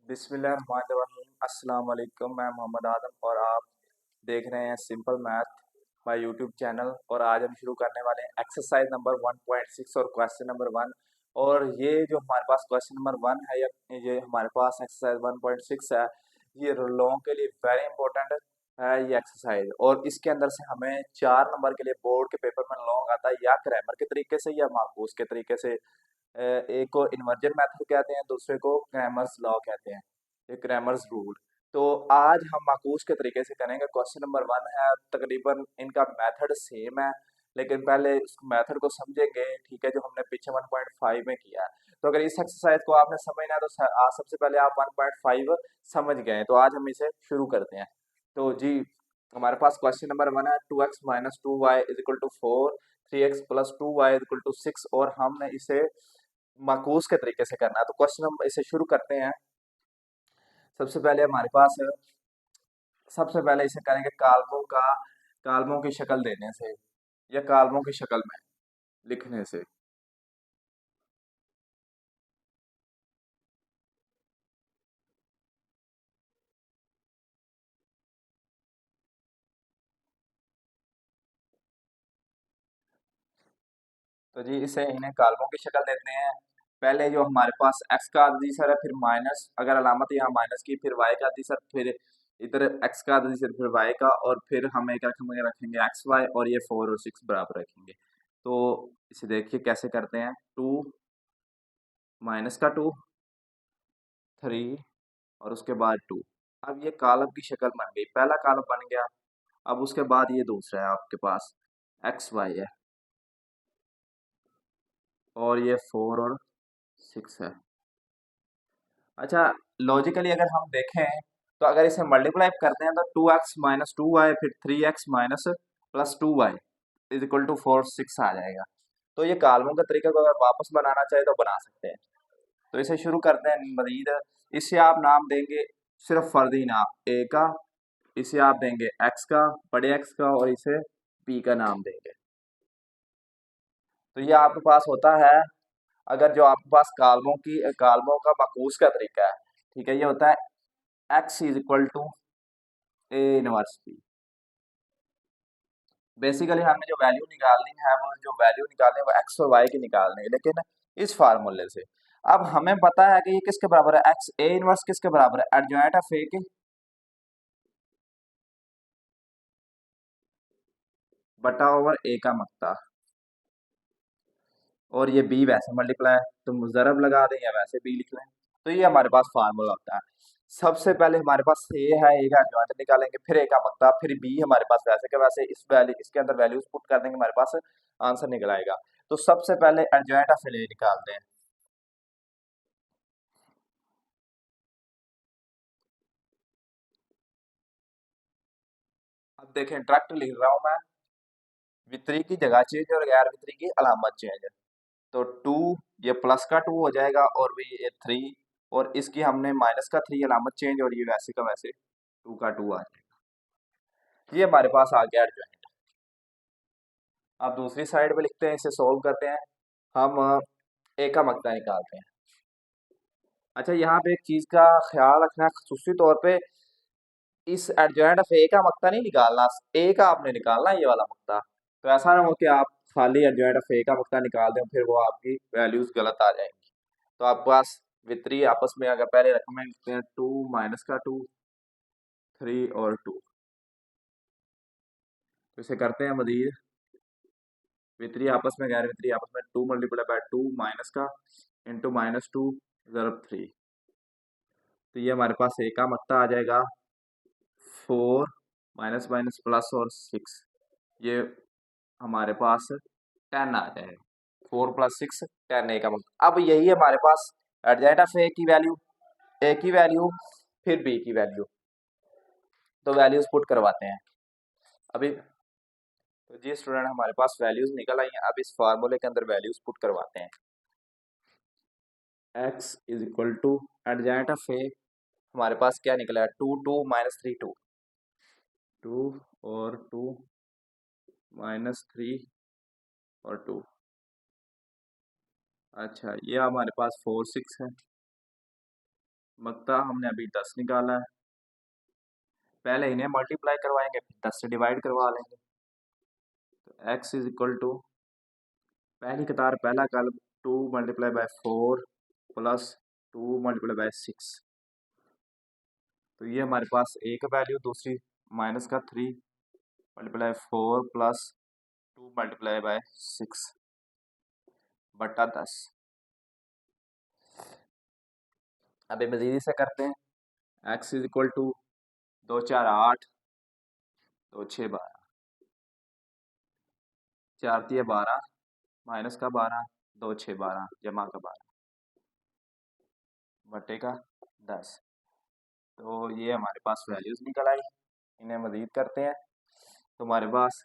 बिस्मिल्लाहिर्रहमानिर्रहीम अस्सलाम वालेकुम। मैं मोहम्मद आदम और आप देख रहे हैं simple math my YouTube channel. और आज हम शुरू करने वाले हैं एक्सरसाइज नंबर 1.6 और क्वेश्चन नंबर 1। और ये जो हमारे पास क्वेश्चन नंबर 1 है या ये हमारे पास एक्सरसाइज 1.6 है, ये लोगों के लिए वेरी इंपॉर्टेंट है ये एक्सरसाइज। और इसके अंदर से हमें 4 नंबर के लिए बोर्ड के पेपर में लॉन्ग आता है, या ग्रामर के तरीके से या मार्कोस के तरीके से। एक को इन्वर्जन मेथड कहते हैं, दूसरे को क्रैमर्स लॉ कहते हैं, ये क्रैमर्स रूल। तो आज हम माकूस के तरीके से करेंगे। क्वेश्चन नंबर 1 है, तकरीबन इनका मेथड सेम है, लेकिन पहले इस मेथड को समझेंगे, ठीक है, जो हमने पीछे 1.5 में किया है। तो अगर इस एक्सरसाइज को आपने समझना है तो आज सबसे पहले आप 1.5 समझ गए हैं, तो आज हम इसे शुरू करते हैं। तो जी, हमारे पास क्वेश्चन नंबर 1 है, 2x minus 2y is equal to 4, 3x plus 2y is equal to 6, और हमने इसे माकूस के तरीके से करना है। तो क्वेश्चन हम इसे शुरू करते हैं। सबसे पहले हमारे पास सबसे पहले इसे करेंगे कालमों की शक्ल देने से या कालमों की शक्ल में लिखने से। तो जी, इसे इन्हें कालमों की शक्ल देते हैं। पहले जो हमारे पास x का अददीसर है, फिर माइनस, अगर अलामत यहाँ माइनस की, फिर y का अददीसर, फिर इधर x का अददीसर, फिर y का, और फिर हम एक रखेंगे एक्स वाई, और ये 4 और 6 बराबर रखेंगे। तो इसे देखिए कैसे करते हैं। 2 माइनस का 2, 3 और उसके बाद 2। अब ये कॉलम की शक्ल बन गई, पहला कॉलम बन गया। अब उसके बाद ये दूसरा है आपके पास, एक्स वाई है, और ये 4 और 6 है। अच्छा, लॉजिकली अगर हम देखें तो अगर इसे मल्टीप्लाई करते हैं तो 2x माइनस 2y, फिर 3x minus plus 2y is equal to 4 6 आ जाएगा। तो ये कालमों के तरीके को अगर वापस बनाना चाहे तो बना सकते हैं। तो इसे शुरू करते हैं मजीद। इसे आप नाम देंगे सिर्फ फर्दी नाम ए का, इसे आप देंगे एक्स का, बड़े एक्स का, और इसे पी का नाम देंगे। तो ये आपके पास होता है, अगर जो आपके पास कालमों का माकूस का तरीका है, ठीक है, ये होता है x is equal to A inverse P. Basically हमें जो वैल्यू निकालनी है, वो जो वैल्यू निकालनी है वो एक्स और वाई की निकालनी है, लेकिन इस फार्मूले से। अब हमें पता है कि ये किसके बराबर है, एक्स ए इनवर्स किसके बराबर है, एडजॉइंट ऑफ ए के बटा ओवर ए का मक्ता। और ये बी वैसे मल्टीप्लाई, तो मुजरब लगा दें या वैसे बी लिख लें। तो ये हमारे पास फार्मूला होता है। सबसे पहले हमारे पास ए है, ए का एडजॉइंट निकालेंगे, फिर ए का मक्ता, फिर बी हमारे पास वैसे के वैसे इस वैल्यू इसके अंदर वैल्यूज पुट कर देंगे, हमारे पास आंसर निकल आएगा। तो सबसे पहले एडजॉइंट ऑफ ए निकालते हैं। अब देखें, इंटरेक्ट लिख रहा हूं मैं, वितरी की जगह चेंज और गैर वितरी की अलामत चेंज। तो 2, ये प्लस का 2 हो जाएगा, और भी ये 3, और इसकी हमने माइनस का 3 अलामत चेंज, और ये वैसे का वैसे 2 का 2 आ जाएगा। ये हमारे पास आ गया एडजॉइंट। अब दूसरी साइड पे लिखते हैं, इसे सोल्व करते हैं। हम ए का मकता निकालते हैं। अच्छा, यहाँ पे एक चीज का ख्याल रखना है, खसूसी तौर पे इस एडजॉइंट ऑफ ए का मकता नहीं निकालना, ए का आपने निकालना है, ये वाला मकता। तो ऐसा ना हो कि आप खाली एडजॉइंट ऑफ ए का मकता निकाल दें, फिर वो आपकी वैल्यूज गलत आ जाएंगी। तो आपके पास वितरी आपस में अगर पहले रकम में लिखते हैं, 2 माइनस का 2, 3 और 2। तो इसे करते हैं मजीद, वितरी आपस में गैर वितरी आपस में, 2 मल्टीप्लाई बाय 2 माइनस का इंटू माइनस 2 ज़रब 3। तो ये हमारे पास ए का मकता आ जाएगा 4 माइनस माइनस प्लस और 6, ये हमारे पास 10 आ जाएगा। 4 प्लस 6 10, ए का मकता। अब यही हमारे पास एडजॉइंट ऑफ ए की वैल्यू, ए की वैल्यू, फिर बी की वैल्यू। तो वैल्यूज पुट करवाते हैं अभी। तो जी स्टूडेंट, हमारे पास वैल्यूज निकल आई हैं। अब इस फार्मूले के अंदर वैल्यूज पुट करवाते हैं। x is equal to adjoint of A, हमारे पास क्या निकला है, 2 2 माइनस 3 2, 2 और 2 माइनस 3 और 2। अच्छा, ये हमारे पास 4 6 है, मकता हमने अभी 10 निकाला है, पहले इन्हें मल्टीप्लाई करवाएंगे फिर 10 से डिवाइड करवा लेंगे। तो x इज इक्वल टू पहली कतार पहला column 2 multiply by 4 plus 2 multiply by 6। तो ये हमारे पास ए का वैल्यू, दूसरी माइनस का 3 मल्टीप्लाई 4 प्लस 2 मल्टीप्लाई बाय 6 बटा 10। अभी मजीद से करते हैं। x is equal to 2 4 8 2 6 12 4 3 12 minus का 12 2 6 12 जमा का 12 बटे का 10। तो ये हमारे पास वैल्यूज निकल आई। इन्हें मजीद करते हैं तो हमारे पास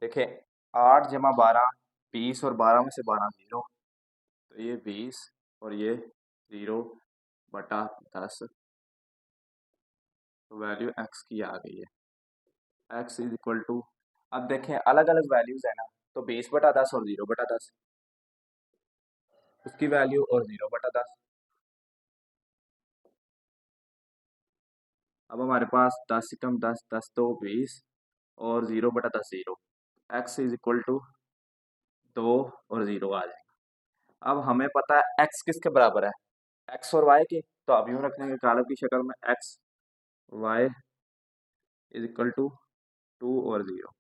देखिए 8 जमा 12 20 और 12 में से 12 0, तो ये 20 और ये 0 बटा 10। तो वैल्यू x की आ गई है। x इज इक्वल टू, अब देखें अलग अलग वैल्यूज है ना, तो 20 बटा 10 और 0 बटा 10 उसकी वैल्यू और 0 बटा 10। अब हमारे पास 10 से कम 10 10 तो 20 और 0 बटा 10 0। x इज इक्वल टू 2 और 0 आ जाएगा। अब हमें पता है x किसके बराबर है, x और y के, तो अब यूँ रखने के कॉलम की शक्ल में x y is equal to 2 और 0।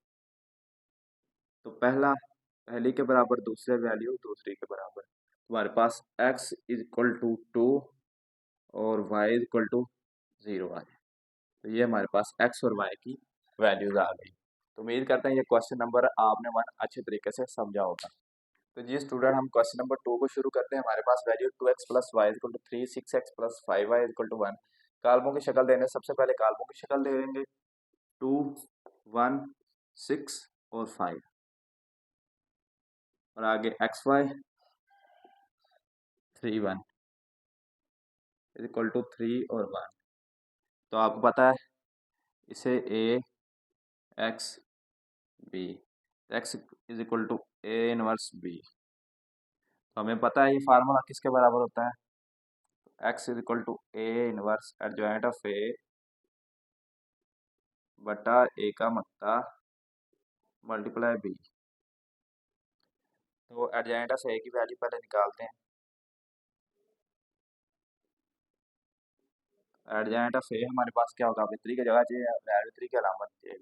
तो पहली के बराबर दूसरे वैल्यू दूसरी के बराबर, तुम्हारे पास x इज इक्वल टू 2 और y इज इक्वल टू 0 आ जाए। तो ये हमारे पास x और y की वैल्यूज आ गई। तो उम्मीद करते हैं ये क्वेश्चन नंबर आपने वन अच्छे तरीके से समझा होगा। तो जी स्टूडेंट, हम क्वेश्चन नंबर 2 को शुरू करते हैं। हमारे पास value 2x plus y equal to 3 6x plus 5y equal to 1। कालमों की शक्ल देने सबसे पहले कालमों की शक्ल दे देंगे 2 1 6 और 5 और आगे एक्स वाई 3 1 इक्वल टू 3 और 1। तो आपको पता है इसे A X B, X is equal to A inverse B. तो हमें पता है ये फार्मूला किसके बराबर होता है, x is equal to A inverse adjoint of A बटा ए का मत्ता मल्टीप्लाई बी। तो एडजॉइंट ऑफ ए की वैल्यू पहले निकालते हैं। एडजॉइंट ऑफ ए हमारे पास क्या होगा, अभी 3 की जगह चाहिए, वैल्यू 3 की अलामत चाहिए।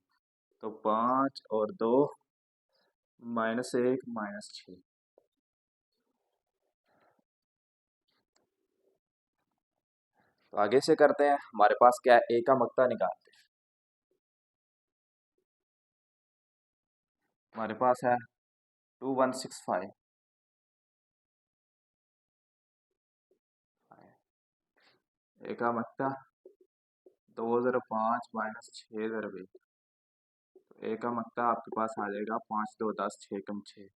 तो 5 और 2 माइनस 1 माइनस 6। तो आगे से करते हैं, हमारे पास क्या है, ए का मक्ता निकालते हैं। हमारे पास है 2165 ए का मक्ता 2 ज़रा 5 माइनस 6 ज़रा 1। तो ए का मक्ता आपके पास आ जाएगा 5 2 10 6 कम 6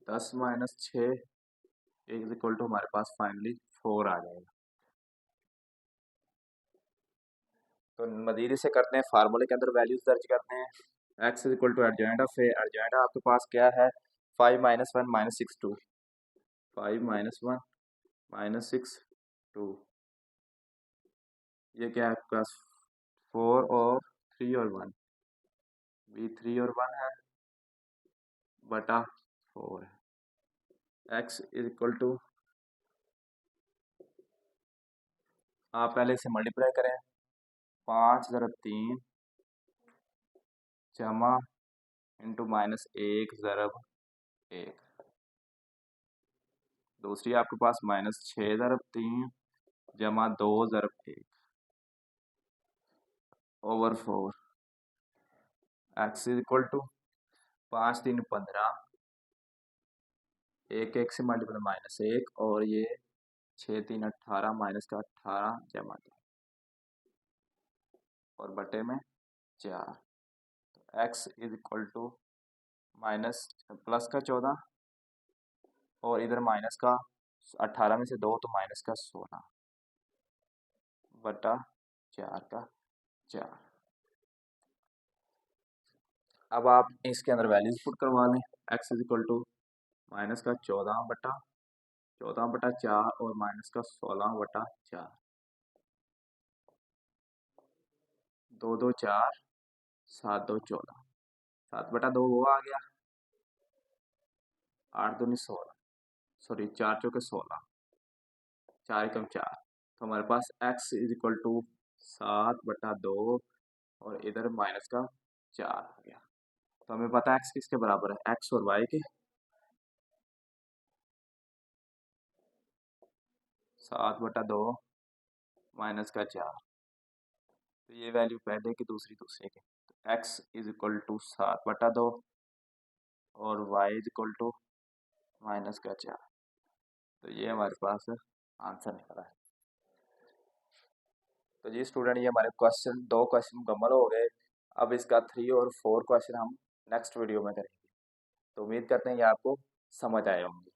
10 माइनस 6 इज इक्वल टू हमारे पास फाइनली 4 आ जाएगा। तो मजीद से करते हैं, फार्मूले के अंदर वैल्यूज दर्ज करते हैं। X is equal to adjoint of A, adjoint आपके पास क्या है 5 माइनस 1 माइनस 6 2, 5 माइनस 1 माइनस 6 2। ये क्या है आपके पास 4 और 3 और 1, बी 3 और 1 है बटा 4 है। एक्स इज इक्वल टू, आप पहले इसे मल्टीप्लाई करें, 5 ज़रब 3 जमा इंटू माइनस 1 ज़रब 1। दूसरी आपके पास माइनस 6 ज़रब 3 जमा 2 ज़रब 1 over 4। X is equal to 5 3 15, 1 1 से मल्टीप्लाई माइनस 1 और ये 6 3 18 माइनस का 18 जमा 2 और बटे में 4। X is equal to minus plus का 14 और इधर माइनस का 18 में से 2 तो माइनस का 16 बटा 4 का 4। अब आप इसके अंदर वैल्यूज पुट करवा लें। X is equal to minus का 14 बटा 14/4 और माइनस का 16/4। 2 2 4, 7 2 14, 7/2 वो आ गया, 8 दूनी 16, सॉरी 4 चौके 16, 4 एकम 4। तो हमारे पास x इज इक्वल टू 7/2 और इधर माइनस का 4 आ गया। तो हमें पता है x किसके बराबर है, x और y के। 7/2 माइनस का 4, तो ये वैल्यू पहले की दूसरी दूसरे की। तो x इज इक्वल टू 7/2 और y is equal to minus का 4। तो ये हमारे पास आंसर निकला है। तो जी स्टूडेंट, ये हमारे क्वेश्चन 2 क्वेश्चन मुकम्मल हो गए। अब इसका 3 और 4 क्वेश्चन हम नेक्स्ट वीडियो में करेंगे। तो उम्मीद करते हैं ये आपको समझ आए होंगे।